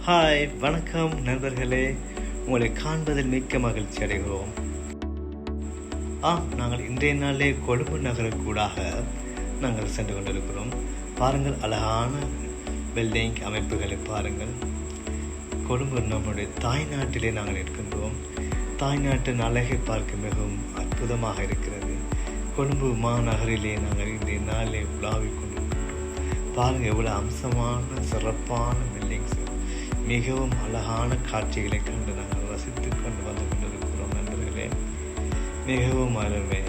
Hi, வணக்கம் நண்பர்களே. உங்களை காண்பதில் மிக்க மகிழ்ச்சி அடைகிறோம். நாங்கள் இன்றைய நாளிலே கொழும்பு நகருக்கூடாக நாங்கள் சென்று கொண்டிருக்கிறோம். பாருங்கள், அழகான பில்டிங் அமைப்புகளை பாருங்கள். கொழும்பு நம்முடைய தாய்நாட்டிலே நாங்கள் இருக்கின்றோம். தாய்நாட்டின் அழகை பார்க்க மிகவும் அற்புதமாக இருக்கிறது. கொழும்பு மாநகரிலே நாங்கள் இன்றைய நாளிலே உலாவிக் கொண்டிருக்கின்றோம். பாருங்கள், எவ்வளோ அம்சமான சிறப்பான பில்டிங்ஸ், மிகவும் அழகான காட்சிகளை கண்டு நாங்கள் ரசித்து கொண்டு வந்து கொண்டிருக்கிறோம் நண்பர்களே. மிகவும் அருமை.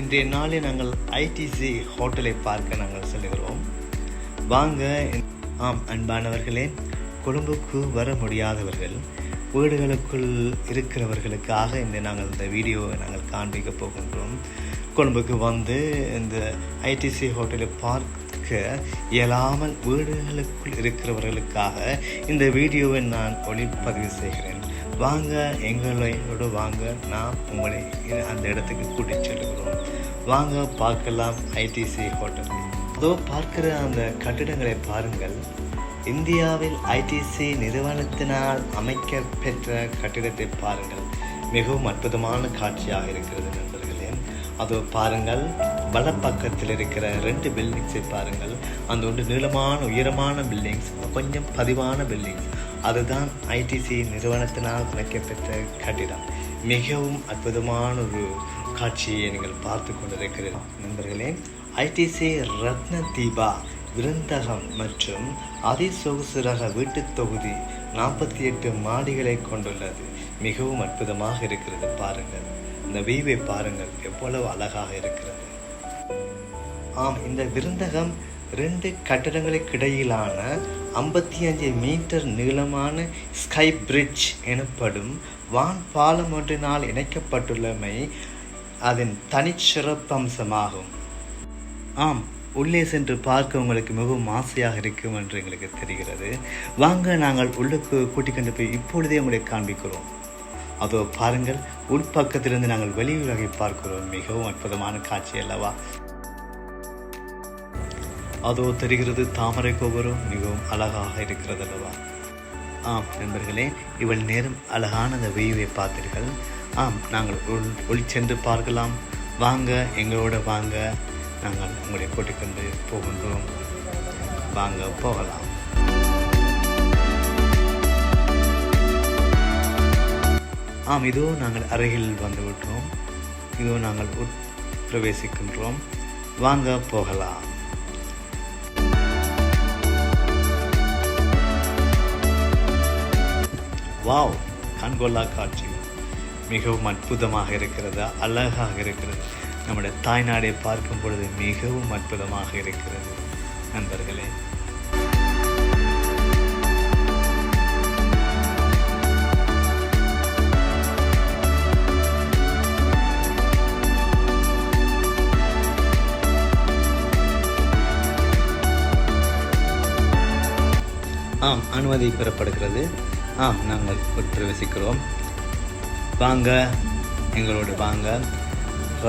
இன்றைய நாளில் நாங்கள் ஐடிசி ஹோட்டலை பார்க்க நாங்கள் செல்கிறோம். வாங்க. அன்பானவர்களே, கொழும்புக்கு வர முடியாதவர்கள், வீடுகளுக்குள் இருக்கிறவர்களுக்காக நாங்கள் இந்த வீடியோவை நாங்கள் காண்பிக்க போகின்றோம். கொழும்புக்கு வந்து இந்த ஐடிசி ஹோட்டலை பார்க்க இயலாமல் வீடுகளுக்குள் இருக்கிறவர்களுக்காக இந்த வீடியோவை நான் ஒளிப்பதிவு செய்கிறேன். வாங்க, எங்களோடு வாங்க, நான் உங்களை அந்த இடத்துக்கு கூட்டிச் செல்கிறோம். வாங்க பார்க்கலாம் ஐடிசி ஹோட்டல். அதோ பார்க்கிற அந்த கட்டிடங்களை பாருங்கள். இந்தியாவில் ஐடிசி நிறுவனத்தினால் அமைக்க பெற்ற கட்டிடத்தை பாருங்கள். மிகவும் அற்புதமான காட்சியாக இருக்கிறது நண்பர்களே. அதோ பாருங்கள், வலப்பக்கத்தில் இருக்கிற 2 பில்டிங்ஸை பாருங்கள். அந்த ஒன்று நீளமான உயரமான பில்டிங்ஸ், கொஞ்சம் பதிவான பில்டிங்ஸ், அதுதான் ஐடிசி நிறுவனத்தினால் அமைக்கப்பெற்ற கட்டிடம். மிகவும் அற்புதமான ஒரு காட்சியை நீங்கள் பார்த்து கொண்டிருக்கிறீர்கள் நண்பர்களே. ஐடிசி ரத்ன தீபா விருந்தகம் மற்றும் அதிசொகுசு ரக வீட்டு தொகுதி 48 மாடிகளை கொண்டுள்ளது. மிகவும் அற்புதமாக இருக்கிறது. பாருங்கள், இந்த வீவை பாருங்கள், எவ்வளவு அழகாக இருக்கிறது. இந்த விருந்தகம் 2 கட்டடங்களுக்கு இடையிலான 55 மீட்டர் நீளமான ஸ்கை பிரிட்ஜ் எனப்படும் வான் பாலம் ஒன்றினால் இணைக்கப்பட்டுள்ளமை அதன் தனிச்சிறப்பம்சமாகும். உள்ளே சென்று பார்க்க உங்களுக்கு மிகவும் ஆசையாக இருக்கும் என்று எங்களுக்கு தெரிகிறது. வாங்க, நாங்கள் உள்ளுக்கு கூட்டிக் கொண்டு போய் இப்பொழுதே உங்களை காண்பிக்கிறோம். அதோ பாருங்கள், உள்பக்கத்திலிருந்து நாங்கள் வெளியுலகை பார்க்கிறோம். மிகவும் அற்புதமான காட்சி அல்லவா? அதோ தெரிகிறது தாமரை கோபுரம், மிகவும் அழகாக இருக்கிறது அல்லவா? நண்பர்களே, இவள் நேரம் அழகான அந்த வெய்வை பார்த்தீர்கள். நாங்கள் உள் சென்று பார்க்கலாம். வாங்க, எங்களோட வாங்க, நாங்கள் உங்களை கூட்டிக்கொண்டு போகின்றோம். வாங்க, போகலாம். இதோ நாங்கள் அருகில் வந்துவிட்டோம். இதோ நாங்கள் பிரவேசிக்கின்றோம். வாங்க, போகலாம். வாவ், கண்கொள்ளா காட்சி, மிகவும் அற்புதமாக இருக்கிறது, அழகாக இருக்கிறது. நம்முடைய தாய்நாடை பார்க்கும் பொழுது மிகவும் அற்புதமாக இருக்கிறது நண்பர்களே. அனுமதி பெறப்படுகிறது. நாங்கள் பிரவேசிக்கிறோம். வாங்க, எங்களோடு வாங்க.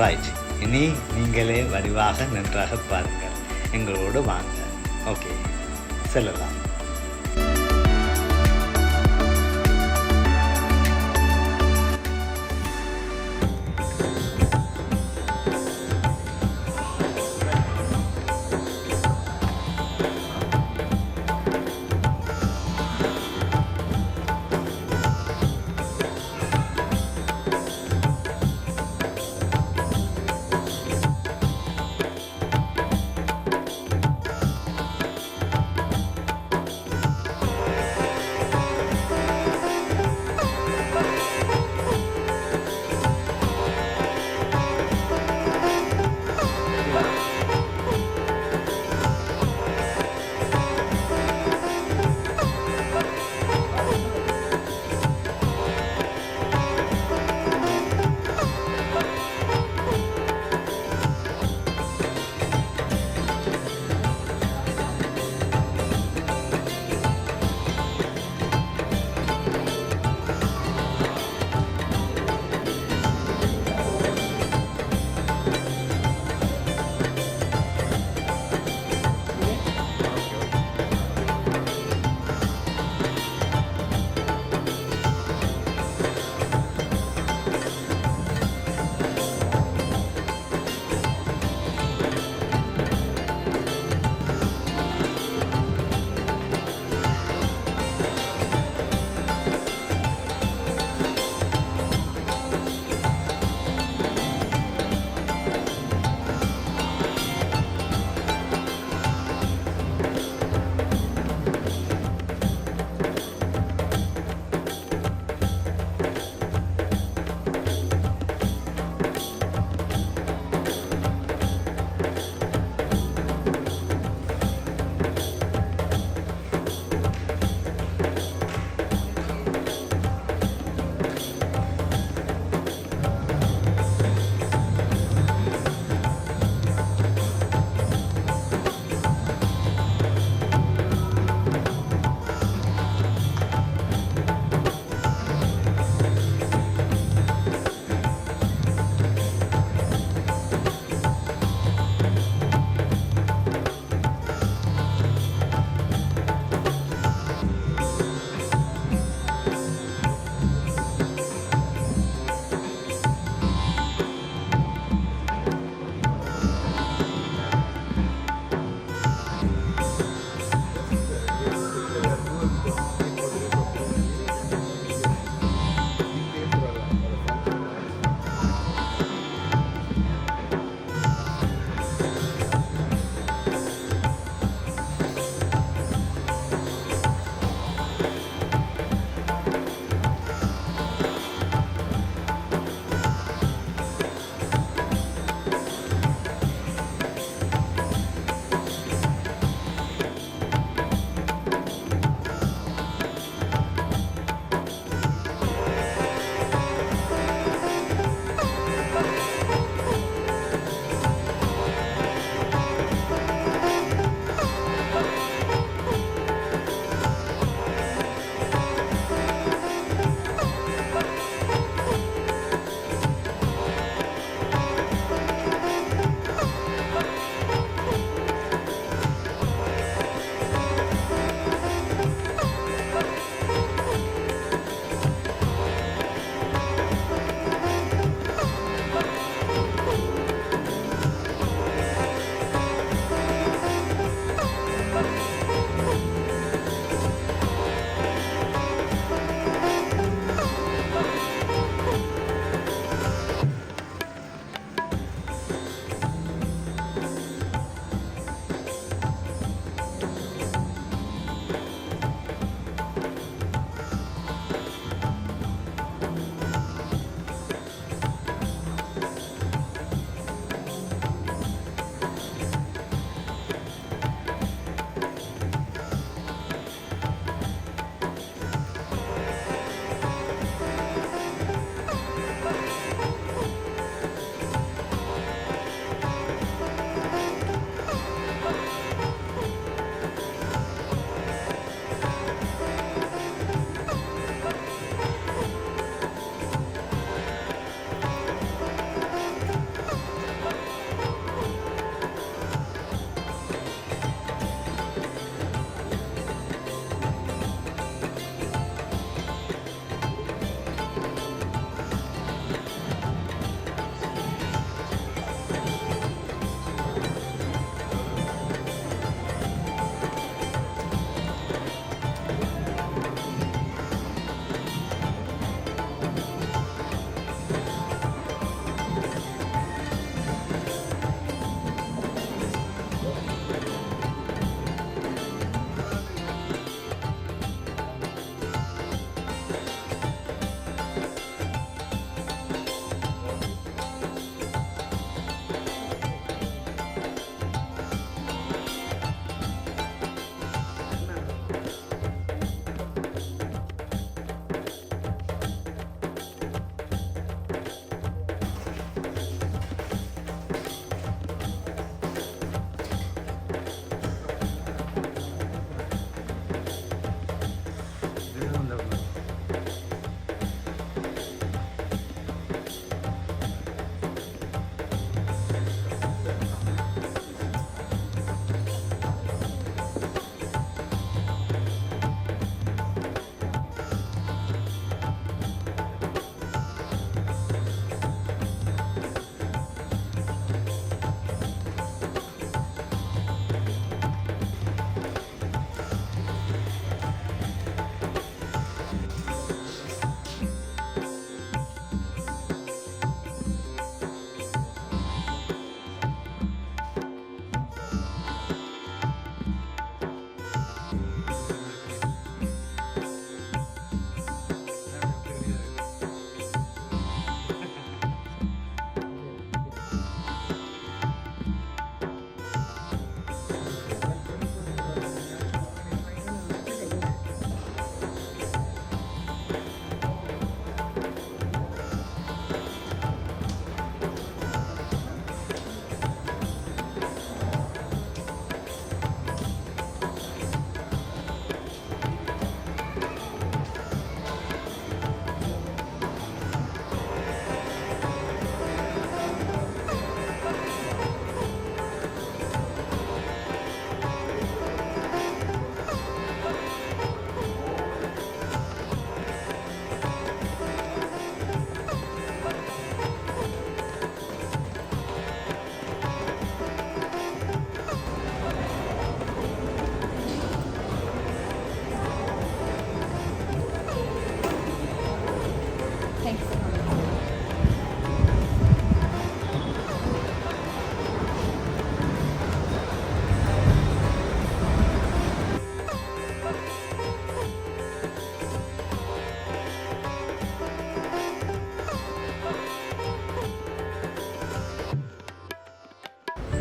ரைட், இனி நீங்களே வடிவாக நன்றாக பாருங்கள். எங்களோடு வாங்க. ஓகே, செல்லலாம்.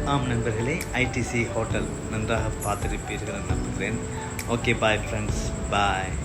ஆம் நண்பர்களே, ஐடிசி ஹோட்டல் நன்றாக பார்த்திருப்பீர்கள் நம்புகிறேன். ஓகே, பாய் ஃப்ரெண்ட்ஸ், பாய்.